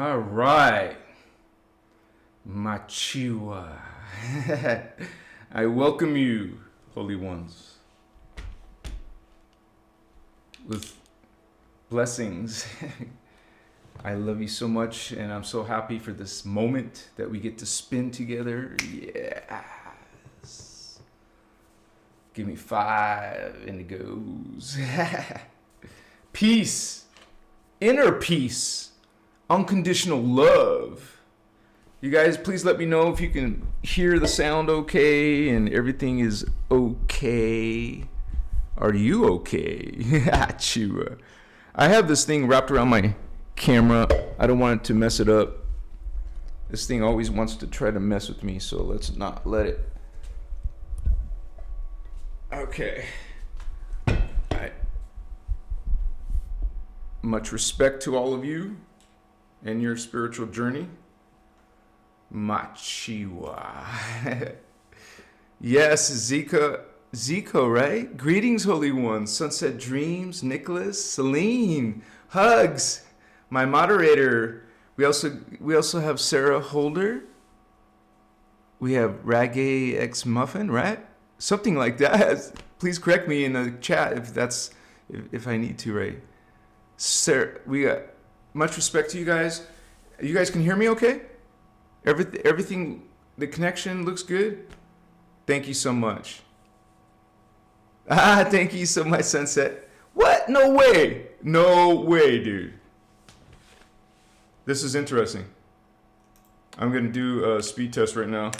All right. Machiwa. I welcome you, holy ones, with blessings. I love you so much, and I'm so happy for this moment that we get to spend together. Yes. Give me 5 indigos. Peace. Inner peace. Unconditional love. You guys, please let me know if you can hear the sound okay and everything is okay. Are you okay? Achoo. I have this thing wrapped around my camera. I don't want it to mess it up. This thing always wants to try to mess with me, so let's not let it. Okay. All right. Much respect to all of you and your spiritual journey. Machiwa. Yes, Zico, right? Greetings, holy ones. Sunset Dreams, Nicholas, Celine, hugs. My moderator. We also have Sarah Holder. We have Ragay X Muffin, right? Something like that. Please correct me in the chat if I need to, right? Sarah, we got much respect to you guys. You guys can hear me okay? Everything, the connection looks good? Thank you so much. Thank you so much, Sunset. What? No way. No way, dude. This is interesting. I'm going to do a speed test right now.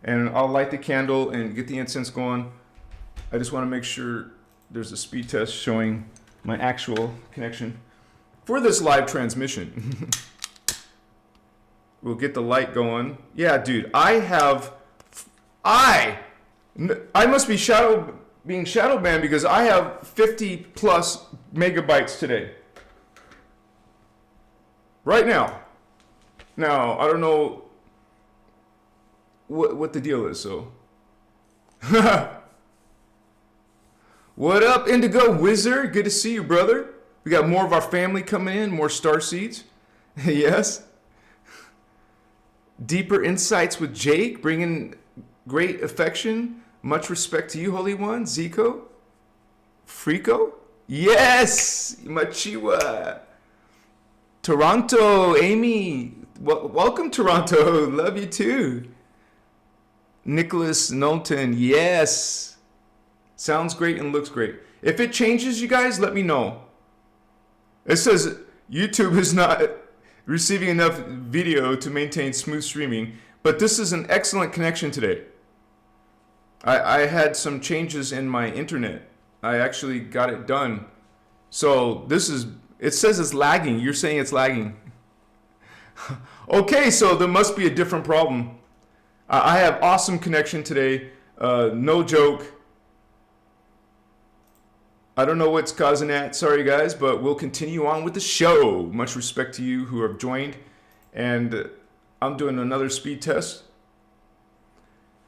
And I'll light the candle and get the incense going. I just want to make sure there's a speed test showing my actual connection for this live transmission. We'll get the light going. Yeah, dude, I must be being shadow banned because I have 50 plus megabytes today. Right now. Now, I don't know what the deal is, so. What up, Indigo Wizard? Good to see you, brother. We got more of our family coming in, more star seeds. Yes. Deeper insights with Jake, bringing great affection. Much respect to you, Holy One. Zico. Frico. Yes. Machiwa. Toronto. Amy. Welcome, Toronto. Love you too. Nicholas Knowlton. Yes. Sounds great and looks great. If it changes, you guys, let me know. It says YouTube is not receiving enough video to maintain smooth streaming, but this is an excellent connection today. I had some changes in my internet. I actually got it done. So it says it's lagging. You're saying it's lagging. Okay, so there must be a different problem. I have awesome connection today. No joke. I don't know what's causing that. Sorry, guys, but we'll continue on with the show. Much respect to you who have joined. And I'm doing another speed test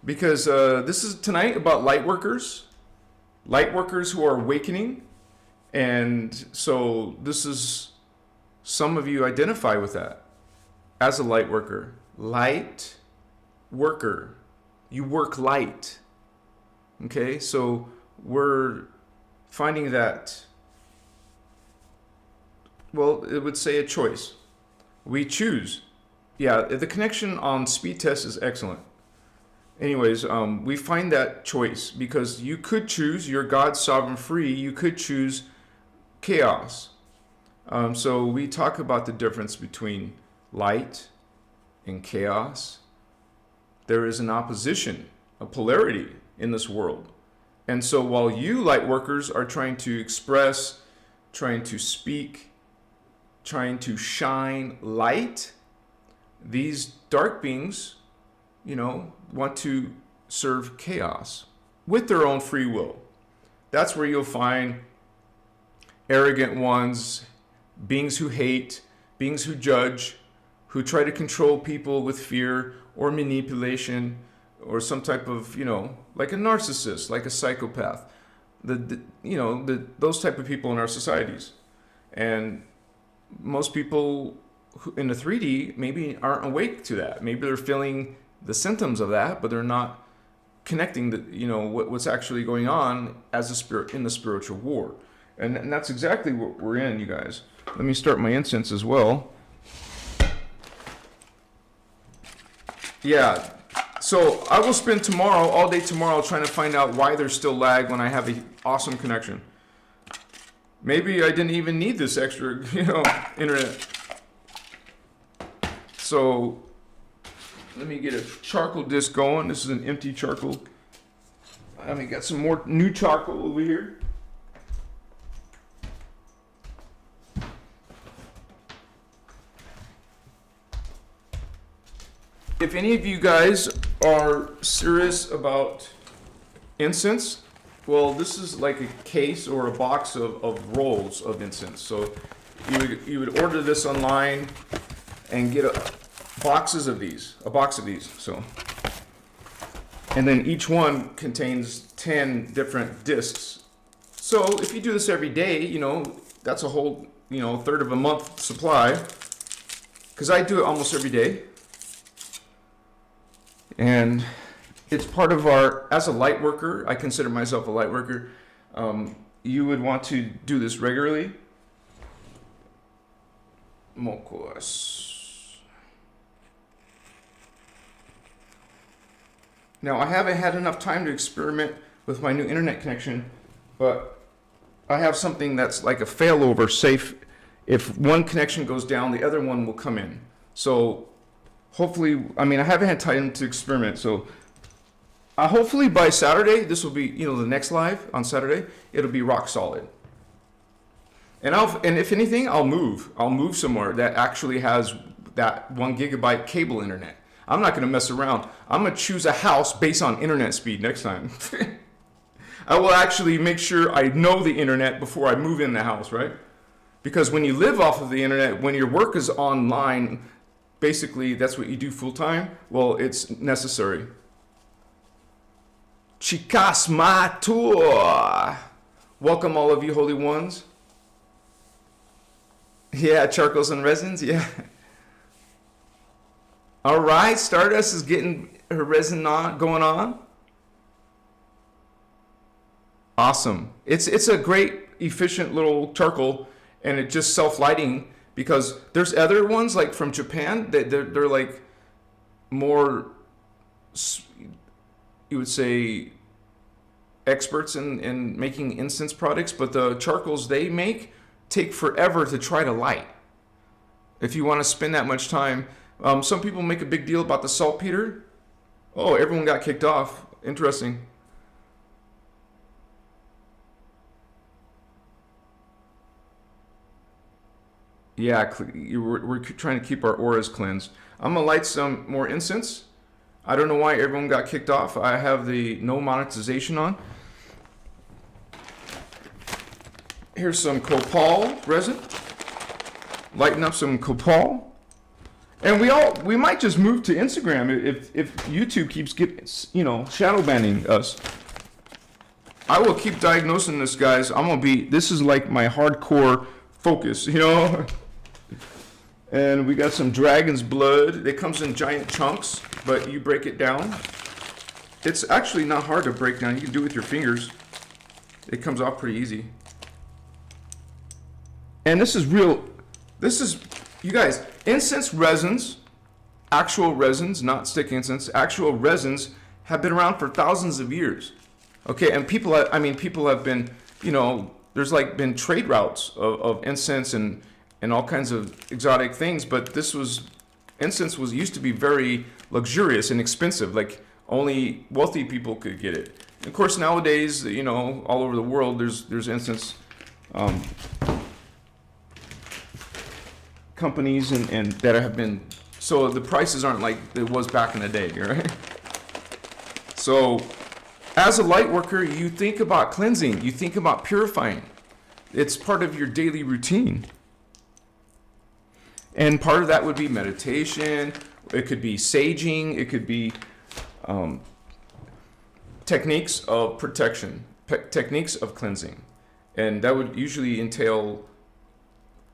because this is tonight about lightworkers who are awakening. And so this is, some of you identify with that as a light worker. Light worker. You work light. Okay, so we're finding that, well, it would say a choice. We choose. Yeah, the connection on speed test is excellent. Anyways, we find that choice because you could choose, you're God's sovereign free, you could choose chaos. So we talk about the difference between light and chaos. There is an opposition, a polarity in this world. And so while you light workers are trying to express, trying to speak, trying to shine light, these dark beings, want to serve chaos with their own free will. That's where you'll find arrogant ones, beings who hate, beings who judge, who try to control people with fear or manipulation, or some type of, like a narcissist, like a psychopath. those type of people in our societies. And most people in the 3D maybe aren't awake to that. Maybe they're feeling the symptoms of that, but they're not connecting what's actually going on as a spirit in the spiritual war. And that's exactly what we're in, you guys. Let me start my incense as well. Yeah. So I will spend all day tomorrow trying to find out why there's still lag when I have an awesome connection. Maybe I didn't even need this extra, internet. So let me get a charcoal disc going. This is an empty charcoal. I mean, got some more new charcoal over here. If any of you guys are serious about incense, well, this is like a case or a box of rolls of incense. So you would order this online and get a box of these. So, and then each one contains 10 different discs. So if you do this every day, that's a whole, third of a month supply. Because I do it almost every day. And it's part of as a light worker, I consider myself a light worker. You would want to do this regularly. Mokos. Now, I haven't had enough time to experiment with my new internet connection, but I have something that's like a failover safe. If one connection goes down, the other one will come in. So hopefully, I haven't had time to experiment, so hopefully by Saturday, this will be, the next live on Saturday, it'll be rock solid. And if anything, I'll move somewhere that actually has that 1 gigabyte cable internet. I'm not gonna mess around. I'm gonna choose a house based on internet speed next time. I will actually make sure I know the internet before I move in the house, right? Because when you live off of the internet, when your work is online, basically that's what you do full time, well, it's necessary. Chicas Matur. Welcome all of you holy ones. Yeah, charcoals and resins, yeah. All right, Stardust is getting her resin going on. Awesome. It's a great, efficient little charcoal, and it's just self-lighting, because there's other ones like from Japan that they're like more, you would say, experts in making incense products, but the charcoals they make take forever to try to light. If you want to spend that much time, some people make a big deal about the saltpeter. Oh, everyone got kicked off. Interesting. Yeah, we're trying to keep our auras cleansed. I'm gonna light some more incense. I don't know why everyone got kicked off. I have the no monetization on. Here's some copal resin. Lighten up some copal. And we might just move to Instagram if YouTube keeps shadow banning us. I will keep diagnosing this, guys. This is like my hardcore focus, And we got some dragon's blood. It comes in giant chunks, but you break it down. It's actually not hard to break down. You can do it with your fingers. It comes off pretty easy. And this is real. You guys, incense resins, actual resins, not stick incense, actual resins have been around for thousands of years. Okay, and people have been, there's like been trade routes of incense and all kinds of exotic things, but incense used to be very luxurious and expensive, like only wealthy people could get it. And of course, nowadays, all over the world, there's incense companies and that have been, so the prices aren't like it was back in the day, right? So as a light worker, you think about cleansing, you think about purifying. It's part of your daily routine. And part of that would be meditation, it could be saging, it could be techniques of protection. techniques of cleansing. And that would usually entail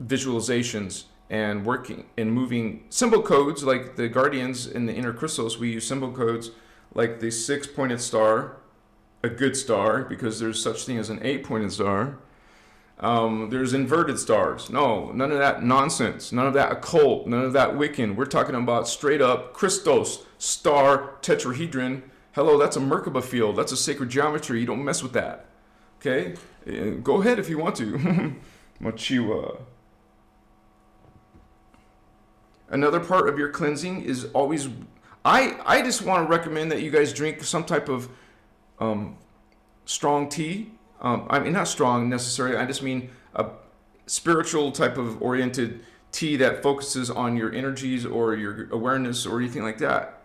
visualizations and working and moving symbol codes like the guardians in the innerchristos. We use symbol codes like the 6-pointed star, a good star, because there's such thing as an 8-pointed star. There's inverted stars. No, none of that nonsense. None of that occult. None of that Wiccan. We're talking about straight up Christos, star, tetrahedron. Hello, that's a Merkaba field. That's a sacred geometry. You don't mess with that. Okay? Go ahead if you want to. Machiwa. Another part of your cleansing is always... I just want to recommend that you guys drink some type of strong tea. I mean, not strong necessarily. I just mean a spiritual type of oriented tea that focuses on your energies or your awareness or anything like that.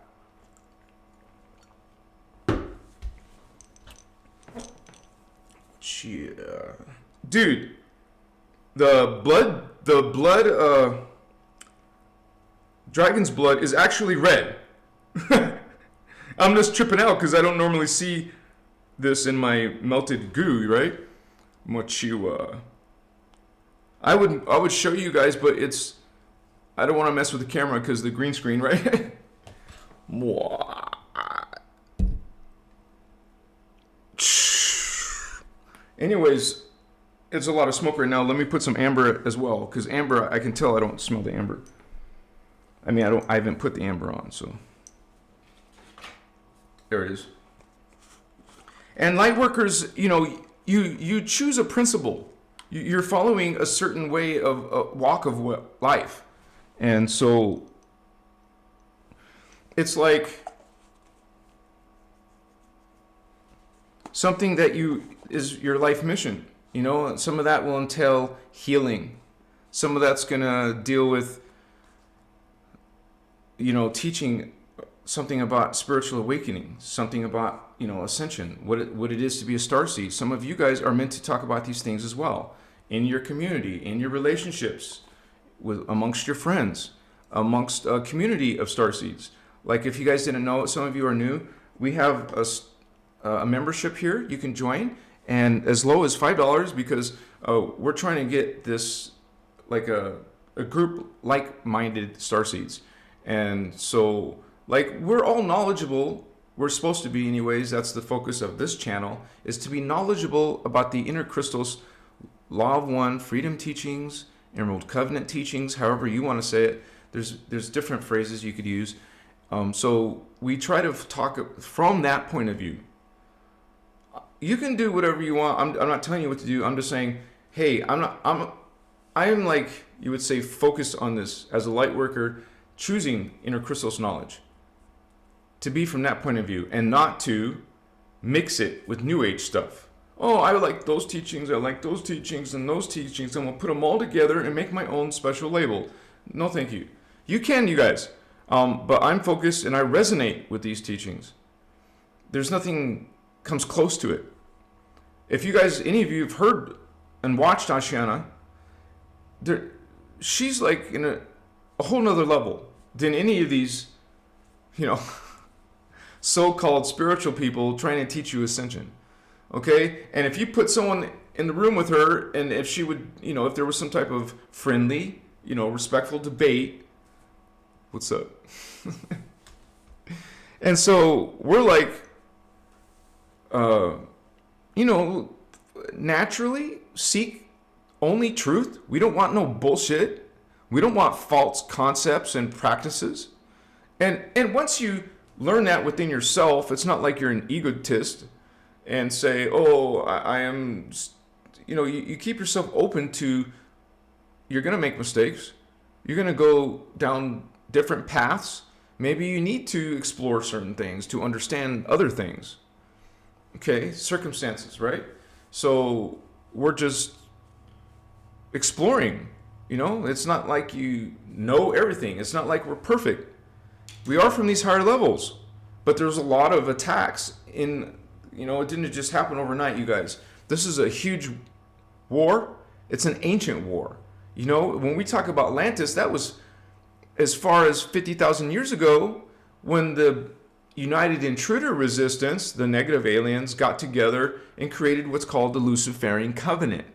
Dude, the blood, dragon's blood is actually red. I'm just tripping out because I don't normally see this in my melted goo, right? Mochiwa. I would show you guys, but I don't want to mess with the camera because the green screen, right? Anyways, it's a lot of smoke right now. Let me put some amber as well, because amber, I can tell I don't smell the amber. I mean, I haven't put the amber on, so there it is. And light workers, you know, you choose a principle. You're following a certain way of walk of life, and so it's like something that is your life mission. You know, some of that will entail healing. Some of that's gonna deal with, you know, teaching something about spiritual awakening, something about, you know, ascension, what it is to be a starseed. Some of you guys are meant to talk about these things as well in your community, in your relationships, amongst your friends, amongst a community of starseeds. Like, if you guys didn't know, some of you are new, we have a membership here you can join, and as low as $5, because we're trying to get this like a group like-minded starseeds. And so, like, we're all knowledgeable. We're supposed to be anyways. That's the focus of this channel, is to be knowledgeable about the innerchristos, Law of One, freedom teachings, Emerald Covenant teachings, however you want to say it. There's different phrases you could use. So we try to talk from that point of view. You can do whatever you want. I'm not telling you what to do. I'm just saying, hey, I am, like you would say, focused on this as a light worker, choosing innerchristos knowledge to be from that point of view and not to mix it with New Age stuff. Oh, I like those teachings, I like those teachings and those teachings, and we'll put them all together and make my own special label. No, thank you. You can, you guys. But I'm focused and I resonate with these teachings. There's nothing comes close to it. If you guys, any of you have heard and watched Ashiana, she's like in a whole nother level than any of these, you know, so-called spiritual people trying to teach you ascension. Okay? And if you put someone in the room with her, and if she would, you know, if there was some type of friendly, you know, respectful debate, what's up? And so we're like, you know, naturally seek only truth. We don't want no bullshit. We don't want false concepts and practices. And once you learn that within yourself, it's not like you're an egotist and say, oh, I am, you know, you keep yourself open to, you're going to make mistakes. You're going to go down different paths. Maybe you need to explore certain things to understand other things. Okay, circumstances, right? So we're just exploring, you know? It's not like you know everything. It's not like we're perfect. We are from these higher levels, but there's a lot of attacks in, you know, it didn't just happen overnight, you guys. This is a huge war. It's an ancient war. You know, when we talk about Atlantis, that was as far as 50,000 years ago when the United Intruder Resistance, the negative aliens, got together and created what's called the Luciferian Covenant.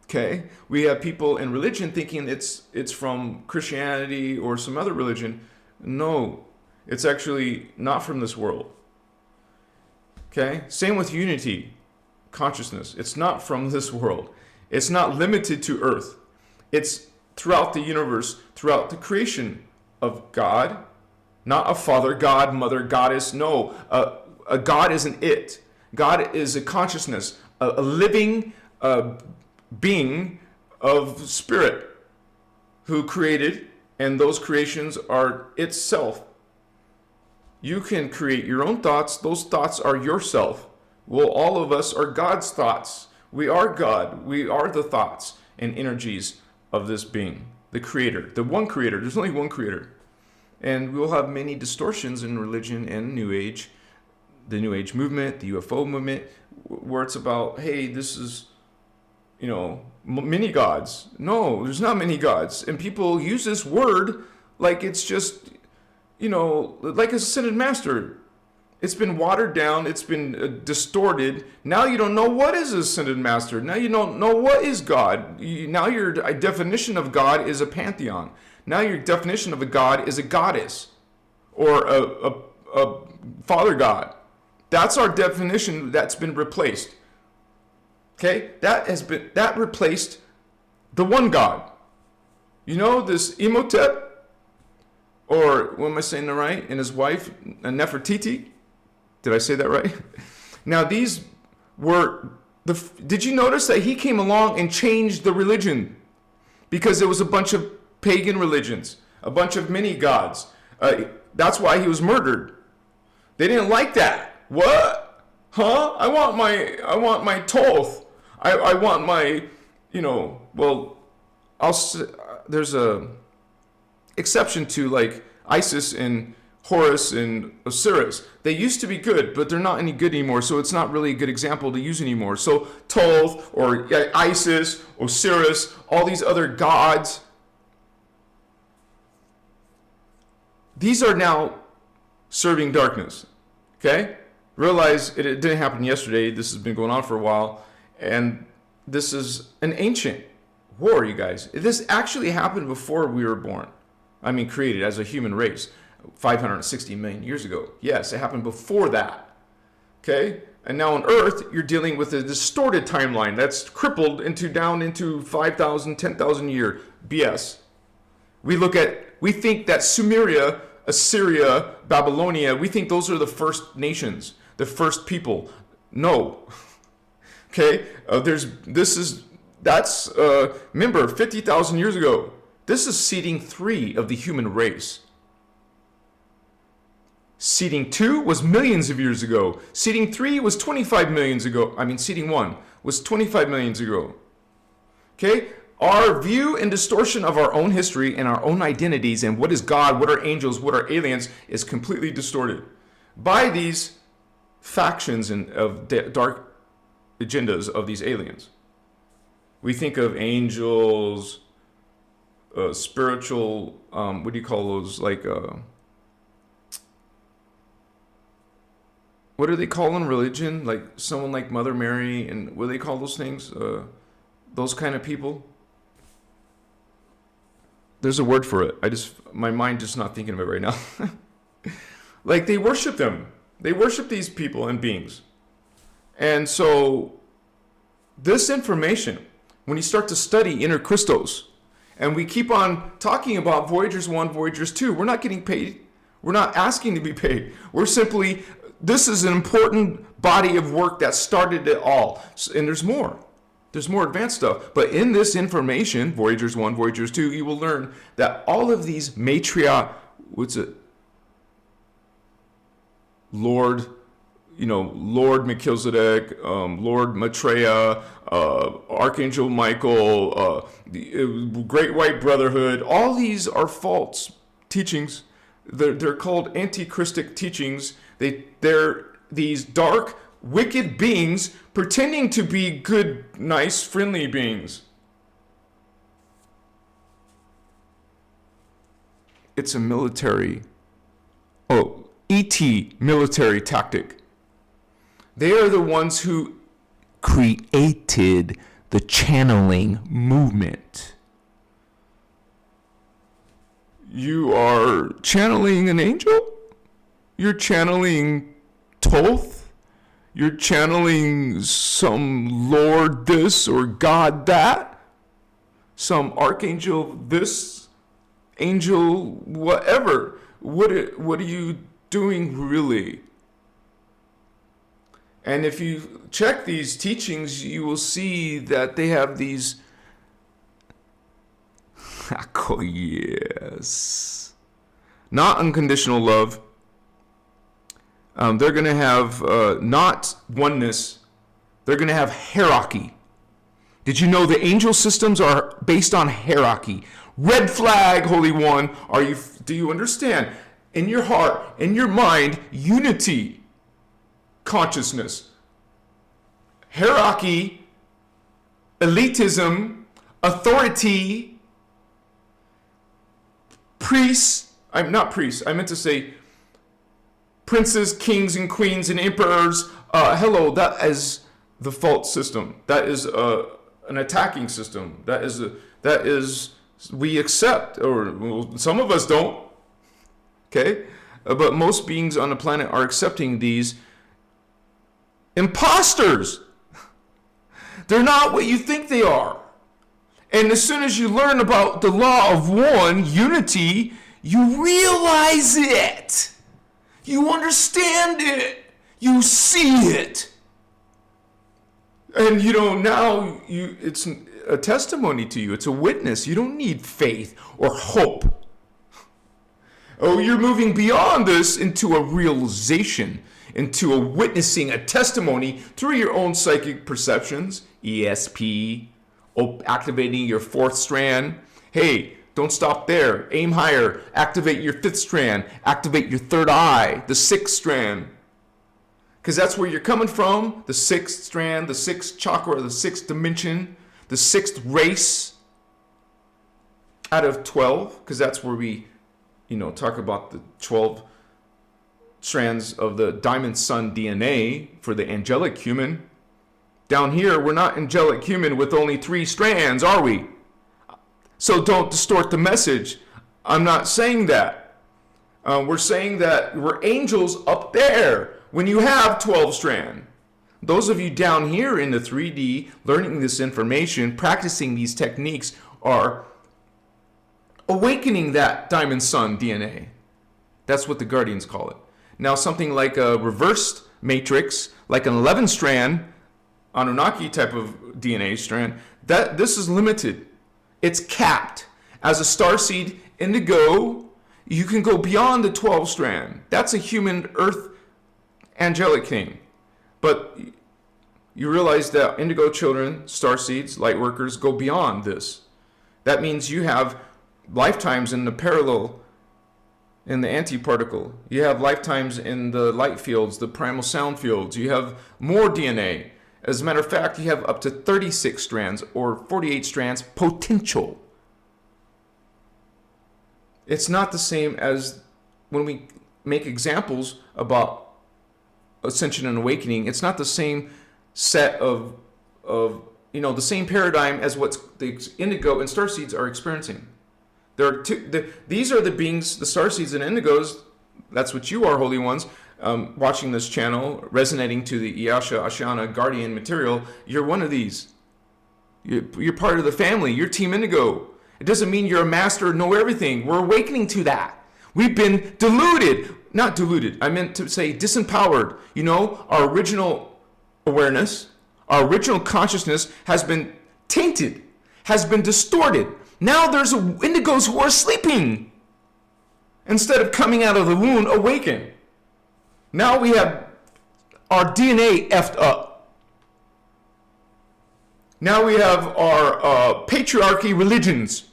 Okay? We have people in religion thinking it's from Christianity or some other religion. No, it's actually not from this world. Okay? Same with unity consciousness. It's not from this world. It's not limited to Earth. It's throughout the universe, throughout the creation of God. Not a father, God, mother, goddess. No, a God is an it. God is a consciousness, a living being of spirit who created, and those creations are itself. You can create your own thoughts. Those thoughts are yourself. Well, all of us are God's thoughts. We are God. We are the thoughts and energies of this being, the creator, the one creator. There's only one creator. And we'll have many distortions in religion and New Age, the New Age movement, the UFO movement, where it's about, hey, this is, many gods. No, there's not many gods. And people use this word like it's just, like a ascended master. It's been watered down. It's been distorted. Now you don't know what is ascended master. Now you don't know what is God. Now your definition of God is a pantheon. Now your definition of a god is a goddess or a father god. That's our definition that's been replaced. Okay? That replaced the one God. This Imhotep, or what am I saying that right? And his wife, Nefertiti. Did I say that right? Now these were did you notice that he came along and changed the religion? Because there was a bunch of pagan religions, a bunch of mini gods. That's why he was murdered. They didn't like that. What? Huh? I want my Thoth. I want my, there's a exception to like Isis and Horus and Osiris. They used to be good, but they're not any good anymore, so it's not really a good example to use anymore. So Thoth or Isis, Osiris, all these other gods, these are now serving darkness, okay? Realize it didn't happen yesterday. This has been going on for a while. And this is an ancient war, you guys. This actually happened before we were born. Created as a human race 560 million years ago. Yes, it happened before that, okay? And now on Earth, you're dealing with a distorted timeline that's crippled down into 5,000, 10,000 year BS. We think that Sumeria, Assyria, Babylonia, we think those are the first nations, the first people. No. Okay? Remember, 50,000 years ago. This is seeding 3 of the human race. Seeding 2 was millions of years ago. Seeding 3 was 25 millions ago. Seeding 1 was 25 millions ago. Okay? Our view and distortion of our own history and our own identities and what is God, what are angels, what are aliens is completely distorted by these factions and of dark agendas of these aliens. We think of angels, spiritual, what do you call those? Like, what do they call in religion? Like someone like Mother Mary, and what do they call those things? Those kind of people. There's a word for it. My mind just not thinking of it right now. Like they worship them. They worship these people and beings. And so this information, when you start to study innerchristos, and we keep on talking about Voyagers 1, Voyagers 2, we're not getting paid. We're not asking to be paid. This is an important body of work that started it all. And there's more. There's more advanced stuff. But in this information, Voyagers 1, Voyagers 2, you will learn that all of these Lord Melchizedek, Lord Maitreya, Archangel Michael, the Great White Brotherhood, all these are false teachings. They're called antichristic teachings. They're these dark, wicked beings pretending to be good, nice, friendly beings. It's a military. Oh, ET military tactic. They are the ones who created the channeling movement. You are channeling an angel? You're channeling Thoth? You're channeling some Lord this or God that? Some archangel this, angel whatever. What are you doing really? And if you check these teachings, you will see that they have these, yes, not unconditional love. They're going to have not oneness. They're going to have hierarchy. Did you know the angel systems are based on hierarchy? Red flag, Holy One. Do you understand? In your heart, in your mind, unity. Consciousness, hierarchy, elitism, authority, priests. I'm not priests. I meant to say princes, kings, and queens, and emperors. Hello, that is the false system. That is an attacking system. That is we accept, or well, some of us don't. Okay, but most beings on the planet are accepting these imposters. They're not what you think they are. And as soon as you learn about the law of one, unity, you realize it. You understand it. You see it. And now it's a testimony to you. It's a witness. You don't need faith or hope. Oh, you're moving beyond this into a realization, into a witnessing, a testimony through your own psychic perceptions, ESP, activating your fourth strand. Hey, don't stop there. Aim higher. Activate your fifth strand. Activate your third eye, the sixth strand. Because that's where you're coming from, the sixth strand, the sixth chakra, the sixth dimension, the sixth race out of 12, because that's where we, talk about the 12 strands of the diamond sun DNA for the angelic human. Down here, we're not angelic human with only 3 strands, are we? So don't distort the message. I'm not saying that. We're saying that we're angels up there when you have 12 strand. Those of you down here in the 3D learning this information, practicing these techniques, are awakening that diamond sun DNA. That's what the Guardians call it. Now, something like a reversed matrix, like an 11 strand Anunnaki type of DNA strand, this is limited. It's capped. As a starseed indigo, you can go beyond the 12 strand. That's a human earth angelic thing. But you realize that indigo children, starseeds, lightworkers, go beyond this. That means you have lifetimes in the parallel, in the antiparticle. You have lifetimes in the light fields, the primal sound fields. You have more DNA. As a matter of fact, you have up to 36 strands or 48 strands potential. It's not the same as when we make examples about ascension and awakening. It's not the same set of the same paradigm as what the indigo and starseeds are experiencing. These are the beings, the starseeds and indigos. That's what you are, holy ones, watching this channel, resonating to the Iyasha Ashana Guardian material. You're one of these. You're part of the family. You're Team Indigo. It doesn't mean you're a master, know everything. We're awakening to that. We've been deluded. Not deluded. I meant to say disempowered. Our original awareness, our original consciousness has been tainted, has been distorted. Now there's indigos who are sleeping. Instead of coming out of the womb, awaken. Now we have our DNA effed up. Now we have our patriarchy religions.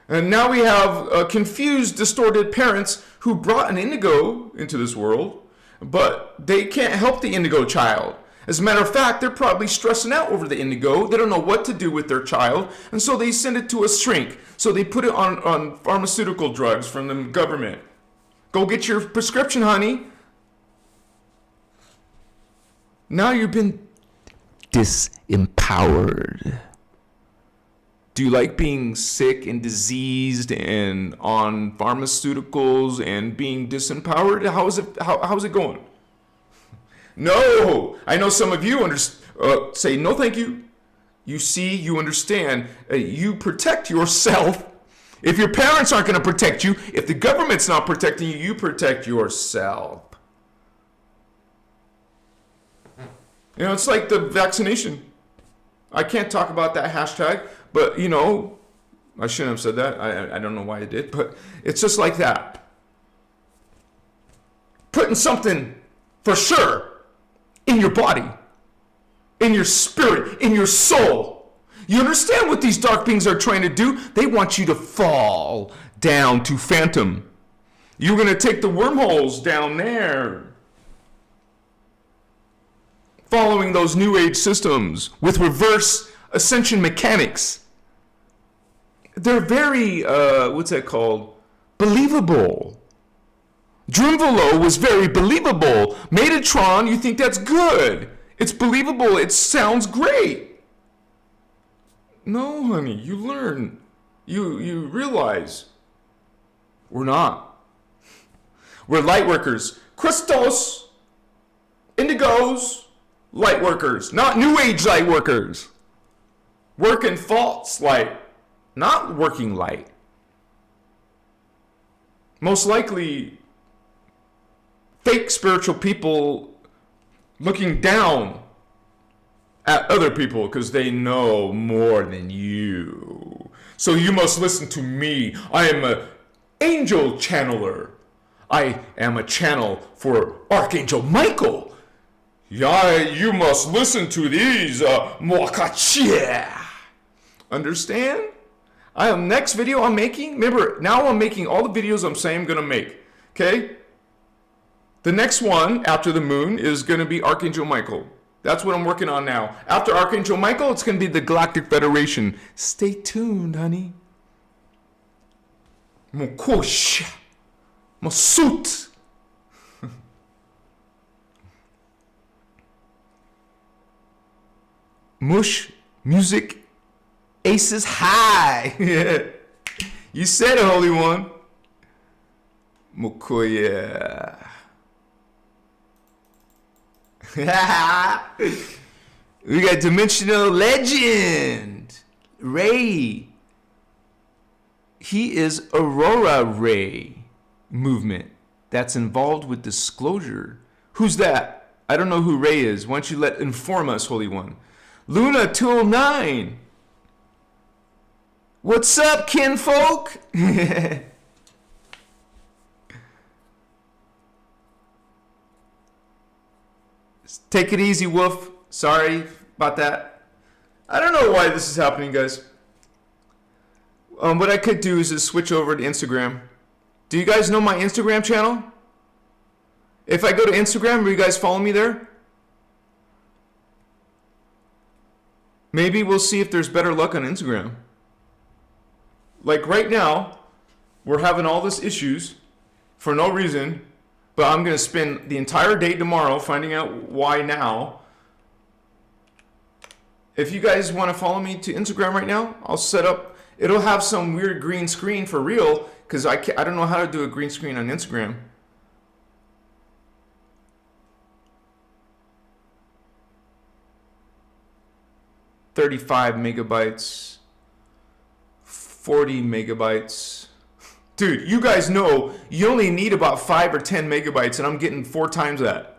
And now we have confused, distorted parents who brought an indigo into this world, but they can't help the indigo child. As a matter of fact, they're probably stressing out over the indigo. They don't know what to do with their child, and so they send it to a shrink. So they put it on pharmaceutical drugs from the government. Go get your prescription, honey. Now you've been disempowered. Do you like being sick and diseased and on pharmaceuticals and being disempowered? How's it going? No, I know some of you say no, thank you. You see, you understand. You protect yourself. If your parents aren't going to protect you, if the government's not protecting you, you protect yourself. You know, it's like the vaccination. I can't talk about that hashtag, but you know, I shouldn't have said that. I don't know why I did, but it's just like that. Putting something for sure in your body, in your spirit, in your soul. You understand what these dark beings are trying to do? They want you to fall down to phantom. You're going to take the wormholes down there. Following those new age systems with reverse ascension mechanics. They're very, what's that called? Believable. Drunvalo was very believable. Metatron, you think that's good. It's believable. It sounds great. No, honey, you learn. You realize we're not. We're lightworkers. Christos, indigos, lightworkers, not new age lightworkers. Working false light, not working light. Most likely, fake spiritual people looking down at other people because they know more than you. So you must listen to me. I am an angel channeler. I am a channel for Archangel Michael. Yeah, you must listen to these. Understand? Next video I'm making, remember, now I'm making all the videos I'm saying I'm going to make. Okay? The next one after the moon is going to be Archangel Michael. That's what I'm working on now. After Archangel Michael, it's going to be the Galactic Federation. Stay tuned, honey. Mokush. Masut. Mush music aces high. You said it, Holy One. Mukoya. We got Dimensional Legend. Ray. He is Aurora Ray movement that's involved with disclosure. Who's that? I don't know who Ray is. Why don't you inform us, Holy One? Luna 209. What's up, kinfolk? Take it easy, Wolf. Sorry about that. I don't know why this is happening, guys. What I could do is just switch over to Instagram. Do you guys know my Instagram channel? If I go to Instagram, will you guys follow me there? Maybe we'll see if there's better luck on Instagram. Like right now, we're having all these issues for no reason, but I'm going to spend the entire day tomorrow finding out why now. If you guys want to follow me to Instagram right now, I'll set up, it'll have some weird green screen for real, because I don't know how to do a green screen on Instagram. $35 megabytes, 40 megabytes. Dude, you guys know you only need about 5 or 10 megabytes, and I'm getting 4 times that.